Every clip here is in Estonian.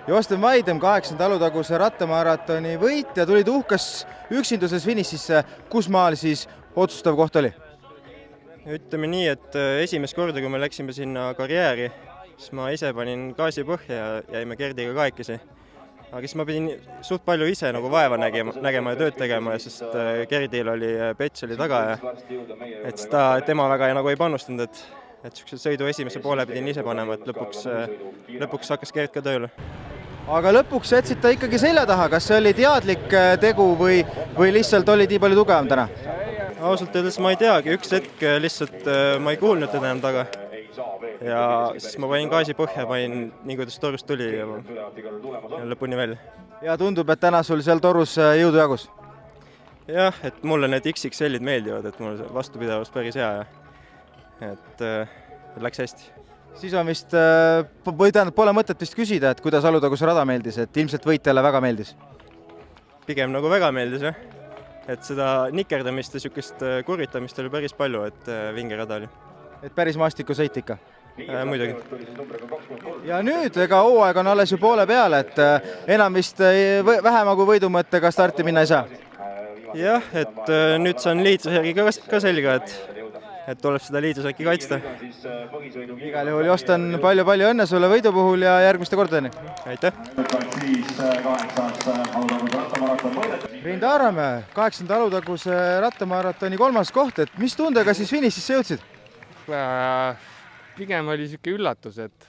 Josten Vaidem 8. Alutaguse rattamaratoni võitja, tulid uhkes üksinduses finišisse. Kus maal siis otsustav koht oli? Ütleme nii, et esimest korda, kui me läksime sinna karjääri, siis ma ise panin gaasi põhja ja jäime Gerdiga kahekesi. Aga siis ma pidin suht palju ise nagu vaeva nägema ja tööd tegema, sest Gerdil oli Pets oli taga ja et tema väga nagu ei pannustanud, et sükse sõidu esimese poole pidin ise panema, et lõpuks hakkas Gerd ka tööle. Aga lõpuks jätsid ta ikkagi selja taha, kas see oli teadlik tegu või lihtsalt oli nii palju tugevam täna? Ausalt öeldes ma ei teagi, üks hetk lihtsalt ma ei kuulnud teda enam taga. Ja siis ma panin gaasi põhja, panin nii kuidas torust tuli ja lõpuni välja. Ja tundub, et täna sul seal torus jõudu jagus? Jah, et mulle need XXL-id meeldivad, et mul vastupidavus päris hea ja et läks hästi. Siis on vist, pole mõtet vist küsida, et kuidas Alutaguse rada meeldis, et ilmselt võitjale väga meeldis? Pigem nagu väga meeldis, jah. Et seda nikerdamist ja sükest kurvitamist oli päris palju, et vinge rada oli. Et päris maastiku sõit ikka? Muidugi. Ja nüüd, ega hooaeg on alles ju poole peale, et enam vist vähema kui võidu mõttega starti minna ei saa? Jah, et nüüd saan liitlasjärgi ka selga, et tuleb seda liitlasjärgi kaitsta. Igal juhul Josten, palju õnne sulle võidu puhul ja järgmiste kordadeni. Aitäh! Rein Taaramäe, 8. Alutaguse rattamaratoni 3. koht, et mis tundega siis finišisse jõudsid? Pigem oli siuke üllatus, et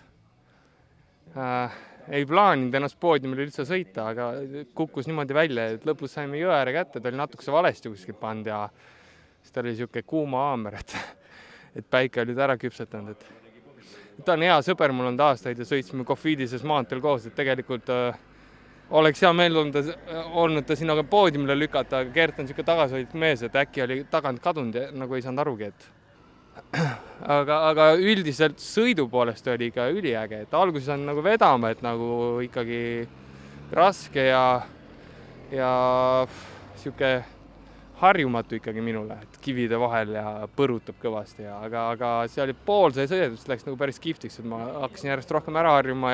ei plaaninud ennast poodiumile üldse sõita, aga kukkus niimoodi välja, et lõpus saime jõeääre kätte, ta oli natukese valesti kuskil pand ja siis ta oli siuke kuuma haamer, et päike oli ära küpsetanud. Ta on hea sõber, mul on aastaid ja sõitsime Kohviidises maanteel koos, et tegelikult oleks hea meel olnud ta sinna poodiumile lükata, aga Gert on siuke tagasihoidlik mees, et äkki oli tagant kadunud ja nagu ei saanud arugi, et aga üldiselt sõidu poolest oli ikka üliäge, et alguses on nagu vedama, et nagu ikkagi raske ja siuke harjumatu ikkagi minule, et kivide vahel ja põrutab kõvasti, aga see oli pool see sõidust läks nagu päris kihvtiks, et ma hakkasin järjest rohkem ära harjuma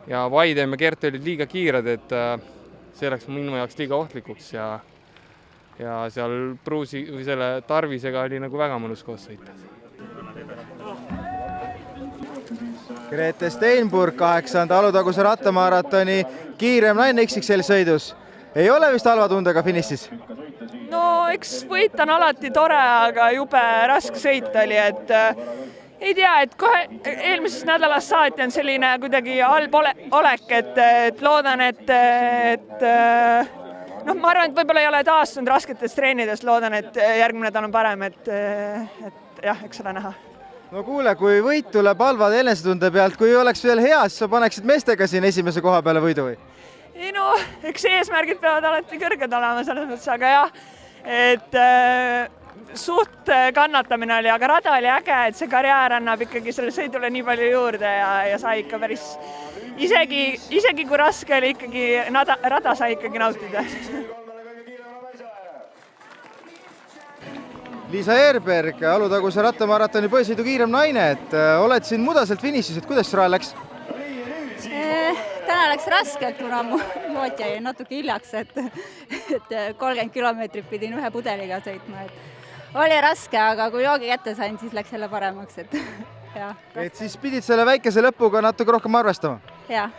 ja Vaidem ja Gert olid liiga kiired, et see läks minu jaoks liiga ohtlikuks ja seal Pruusi või selle Tarvisega oli nagu väga mõnus koos sõita. Grete Steinburg, 8. Alutaguse rattamaratoni kiirem naine XXL sõidus. Ei ole vist halva tundega finišis? No eks võit on alati tore, aga jube raske sõit oli, et ei tea, et kohe eelmisest nädalast saati on selline kuidagi halb olek, et loodan, et ma arvan, et võib-olla ei ole taastunud rasketest treenidest, loodan, et järgmine nädal on parem, et jah, eks ole näha. No kuule, kui võit tuleb halvad enesetunde pealt, kui oleks veel hea, siis sa paneksid meestega siin esimese koha peale võidu või? Ei no, eks eesmärgid peavad alati kõrged olema selles mõttes, aga jah, et suht kannatamine oli, aga rada oli äge, et see karjäär annab ikkagi selle sõidule nii palju juurde ja sai ikka päris, isegi kui raske oli ikkagi, rada sai ikkagi nautida. Liisa Eerberg, Alutaguse rattamaratoni põhisõidu kiirem naine, et oled siin mudaselt finišis, et kuidas rajal läks? Täna läks raskelt, kuna mu loot jäi natuke hiljaks, et 30 kilomeetrit pidin ühe pudeliga sõitma. Oli raske, aga kui joogi kätte sain, siis läks jälle paremaks. Et siis pidid selle väikese lõpuga natuke rohkem arvestama? Ja.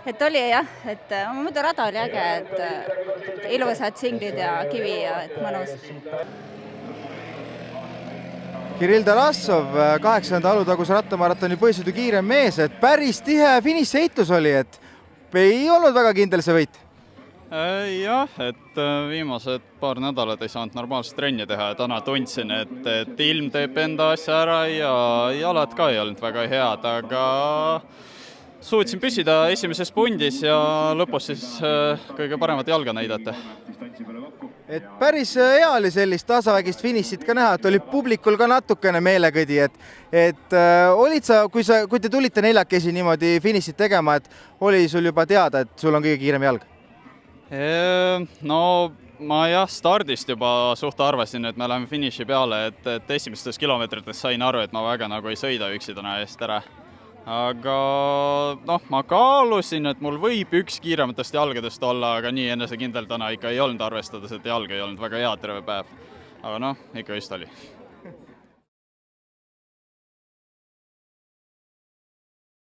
Et oli jah, et muidu rada oli äge, et ilusad singlid ja kivi ja et mõnus. Kirill Tarassov, 8. Alutaguse rattamaratoni põhisõidu kiirem mees, et päris tihe finišiheitlus oli, et ei olnud väga kindel see võit. Jah, et viimased paar nädalat ei saanud normaalselt trenni teha ja täna tundsin, et ilm teeb enda asja ära ja jalad ka ei olnud väga head, aga suutsin püsida esimeses pundis ja lõpus siis kõige paremat jalga näidata. Et päris hea oli sellist tasavägist finišit ka näha, et oli publikul ka natukene meelegõdi, et olid sa, kui te tulite neljakesi niimoodi finišit tegema, et oli sul juba teada, et sul on kõige kiirem jalg? No ma jah, stardist juba suht arvasin, et me oleme finiši peale, et esimestes kilomeetrites sain aru, et ma väga nagu ei sõida üksi täna eest ära. aga noh, ma kaalusin, et mul võib üks kiirematest jalgadest olla, aga nii enesekindel täna ikka ei olnud, arvestades, et jalg ei olnud väga hea terve päev. Aga noh, ikka vist oli.